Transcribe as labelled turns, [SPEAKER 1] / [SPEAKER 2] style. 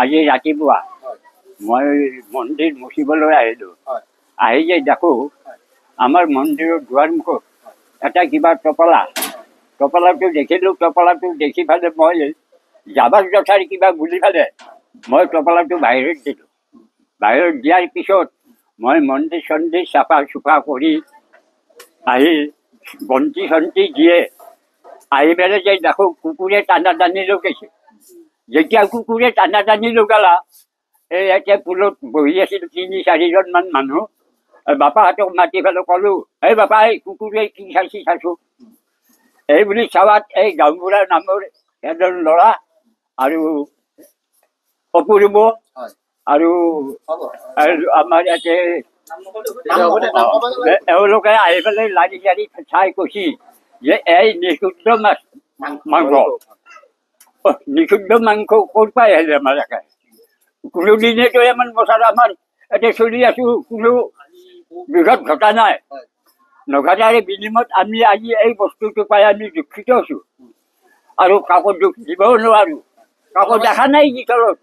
[SPEAKER 1] আজি ৰাতিপুৱা মই মন্দিৰ মুচিবলৈ আহিলোঁ। আহি যে দেখোঁ আমাৰ মন্দিৰৰ দুৱাৰমুখত এটা কিবা টপলাটো দেখিলোঁ। টপলাটো দেখি পেলাই মই জাবাৰ জঠাৰ কিবা বুলি পেলাই মই টপলাটো বাহিৰত দিলোঁ। বাহিৰত দিয়াৰ পিছত মই মন্দিৰ চন্দিৰ চাফা চুফা কৰি আহি বন্তি চন্তি দিয়ে আহি পেলাই যে দেখোঁ কুকুৰে টানা টানি লগাইছে। যেতিয়া কুকুৰে টানা টানি লগালা এই এতিয়া পুলত বহি আছিল ৩-৪জনমান মানুহ। বাপাহঁতক মাতি পেলাই ক'লোঁ, এই বাপা এই কুকুৰে কি চাইছোঁ এই বুলি চাৱাত এই গাঁওবুঢ়া নামৰ এজন ল'ৰা আৰু অপূৰ্ব আৰু আমাৰ ইয়াতে এওঁলোকে আহি পেলাই লাৰি লাৰি চাই কৈছি যে এই নিষিদ্ধ মাংস ক'ৰ পাই আহিলে আমাৰ একে কোনোদিনেতো ইমান বছৰ আমাৰ এতিয়া চলি আছোঁ, কোনো বিঘত ঘটা নাই। নঘটাৰে বিনিময়ত আমি আজি এই বস্তুটো পাই আমি দুখিত আছোঁ আৰু কাকো দুখ দিবও নোৱাৰোঁ। কাকো দেখা নাই ভিতৰত।